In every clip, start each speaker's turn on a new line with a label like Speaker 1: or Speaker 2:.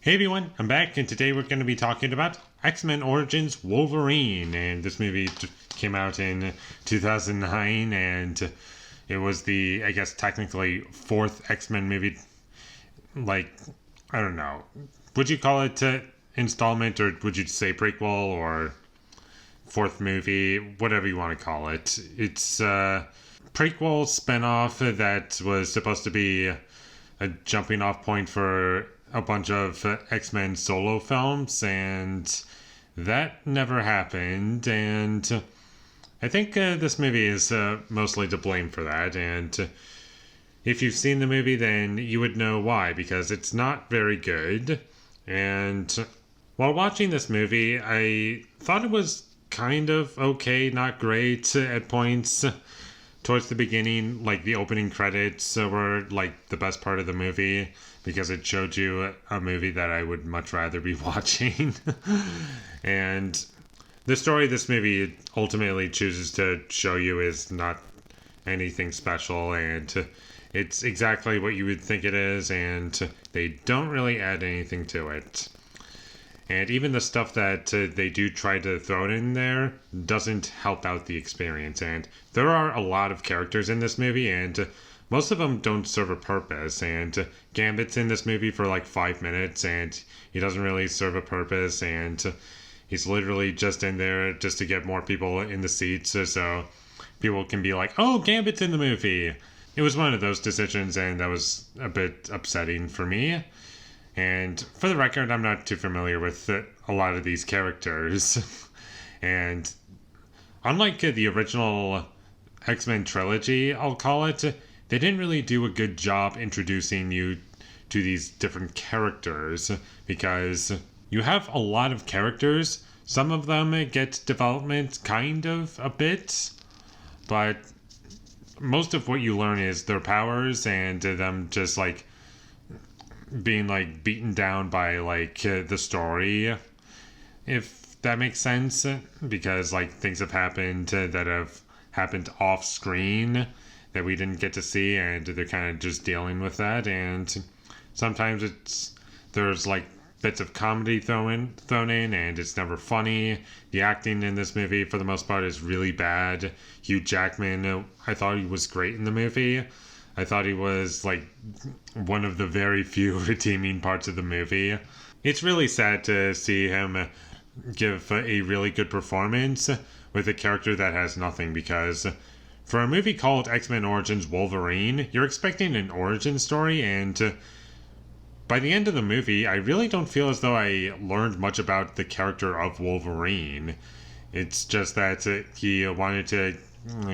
Speaker 1: Hey everyone, I'm back, and today we're going to be talking about X-Men Origins Wolverine. And this movie came out in 2009, and it was the, I guess, technically fourth X-Men movie. Like, I don't know. Would you call it installment, or would you say prequel, or fourth movie? Whatever you want to call it. It's a prequel spinoff that was supposed to be a jumping off point for a bunch of X-Men solo films, and that never happened. And I think this movie is mostly to blame for that. And if you've seen the movie, then you would know why, because it's not very good. And while watching this movie, I thought it was kind of okay, not great at points. Towards the beginning, like the opening credits were like the best part of the movie because it showed you a movie that I would much rather be watching. And the story this movie ultimately chooses to show you is not anything special, and it's exactly what you would think it is, and they don't really add anything to it. And even the stuff that they do try to throw in there doesn't help out the experience. And there are a lot of characters in this movie, and most of them don't serve a purpose. And Gambit's in this movie for like 5 minutes, and he doesn't really serve a purpose. And he's literally just in there just to get more people in the seats so people can be like, oh, Gambit's in the movie. It was one of those decisions, and that was a bit upsetting for me. And for the record, I'm not too familiar with a lot of these characters. And unlike the original X-Men trilogy, I'll call it, they didn't really do a good job introducing you to these different characters, because you have a lot of characters. Some of them get development kind of a bit, but most of what you learn is their powers and them just like being like beaten down by like the story, if that makes sense, because like things have happened that have happened off screen that we didn't get to see, and they're kind of just dealing with that. And sometimes there's like bits of comedy thrown in, and it's never funny. The acting in this movie for the most part is really bad. Hugh Jackman, I thought he was great in the movie. I thought he was like one of the very few redeeming parts of the movie. It's really sad to see him give a really good performance with a character that has nothing, because for a movie called X-Men Origins Wolverine, you're expecting an origin story, and by the end of the movie, I really don't feel as though I learned much about the character of Wolverine. It's just that he wanted to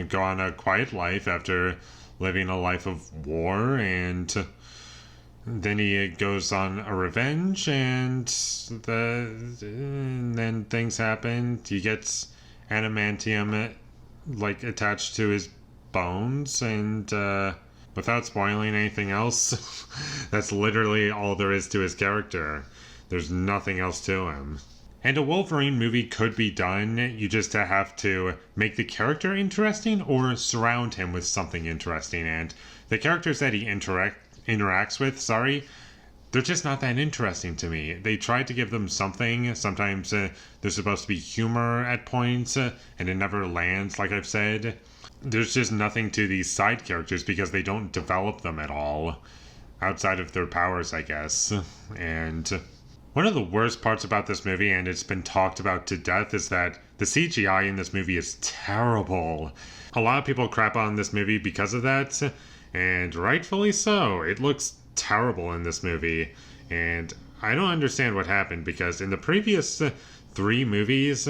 Speaker 1: go on a quiet life after living a life of war, and then he goes on a revenge, and then things happen. He gets adamantium like attached to his bones, and without spoiling anything else, that's literally all there is to his character. There's nothing else to him. And a Wolverine movie could be done. You just have to make the character interesting or surround him with something interesting. And the characters that he interacts with, they're just not that interesting to me. They try to give them something. Sometimes there's supposed to be humor at points, and it never lands, like I've said. There's just nothing to these side characters because they don't develop them at all, outside of their powers, I guess. And one of the worst parts about this movie, and it's been talked about to death, is that the CGI in this movie is terrible. A lot of people crap on this movie because of that, and rightfully so. It looks terrible in this movie, and I don't understand what happened, because in the previous 3 movies,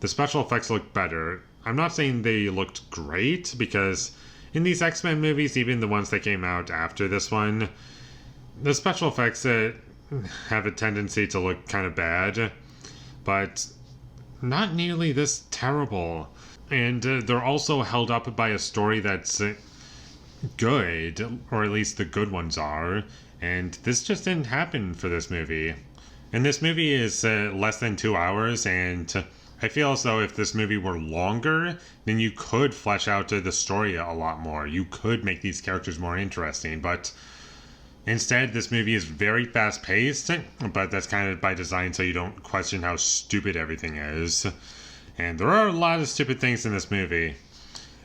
Speaker 1: the special effects looked better. I'm not saying they looked great, because in these X-Men movies, even the ones that came out after this one, the special effects have a tendency to look kind of bad, but not nearly this terrible. And they're also held up by a story that's good, or at least the good ones are, and this just didn't happen for this movie. And this movie is less than 2 hours, and I feel as though if this movie were longer, then you could flesh out the story a lot more. You could make these characters more interesting, but Instead, this movie is very fast paced, but that's kind of by design so you don't question how stupid everything is. And there are a lot of stupid things in this movie,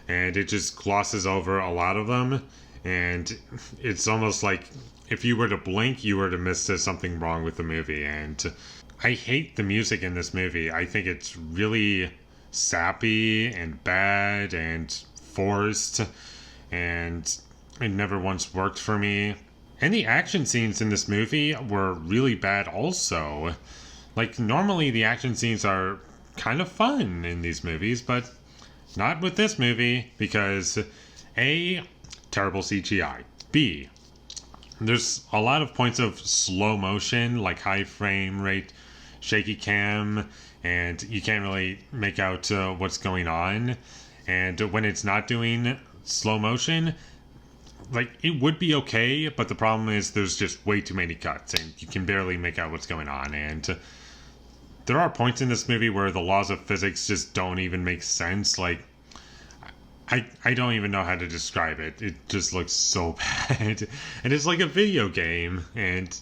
Speaker 1: and it just glosses over a lot of them. And it's almost like if you were to blink, you were to miss something wrong with the movie. And I hate the music in this movie. I think it's really sappy and bad and forced, and it never once worked for me. And the action scenes in this movie were really bad also. Like, normally the action scenes are kind of fun in these movies, but not with this movie because A, terrible CGI. B, there's a lot of points of slow motion, like high frame rate, shaky cam, and you can't really make out what's going on. And when it's not doing slow motion, like, it would be okay, but the problem is there's just way too many cuts and you can barely make out what's going on. And there are points in this movie where the laws of physics just don't even make sense. Like, I don't even know how to describe it. It just looks so bad. And it's like a video game, and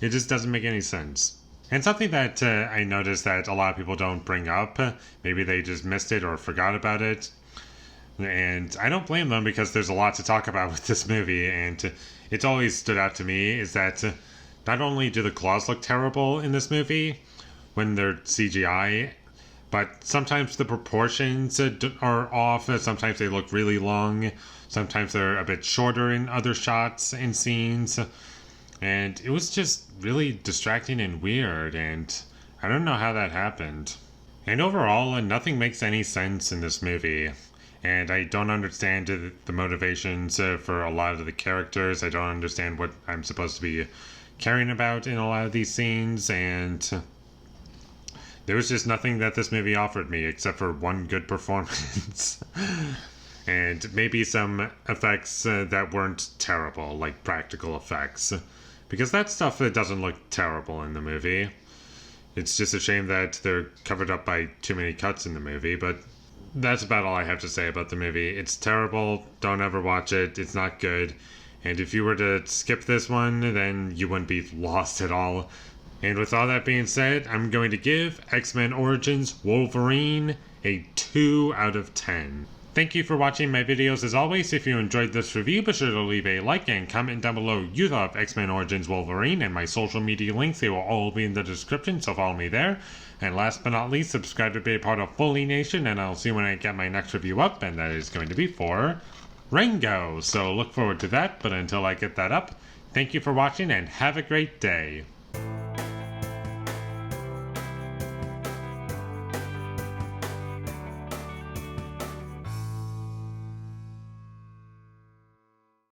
Speaker 1: it just doesn't make any sense. And something that I noticed that a lot of people don't bring up, maybe they just missed it or forgot about it, and I don't blame them because there's a lot to talk about with this movie, and it's always stood out to me is that not only do the claws look terrible in this movie when they're CGI, but sometimes the proportions are off. Sometimes they look really long. Sometimes they're a bit shorter in other shots and scenes. And it was just really distracting and weird, and I don't know how that happened. And overall, nothing makes any sense in this movie. And I don't understand the motivations for a lot of the characters. I don't understand what I'm supposed to be caring about in a lot of these scenes. And there was just nothing that this movie offered me except for one good performance. And maybe some effects that weren't terrible, like practical effects. Because that stuff doesn't look terrible in the movie. It's just a shame that they're covered up by too many cuts in the movie, but that's about all I have to say about the movie. It's terrible. Don't ever watch it. It's not good. And if you were to skip this one, then you wouldn't be lost at all. And with all that being said, I'm going to give X-Men Origins Wolverine a 2 out of 10. Thank you for watching my videos as always. If you enjoyed this review, be sure to leave a like and comment down below you thought of X-Men Origins Wolverine, and my social media links, they will all be in the description, so follow me there. And last but not least, subscribe to be a part of Foley Nation, and I'll see you when I get my next review up, and that is going to be for Rango. So look forward to that, but until I get that up, thank you for watching and have a great day.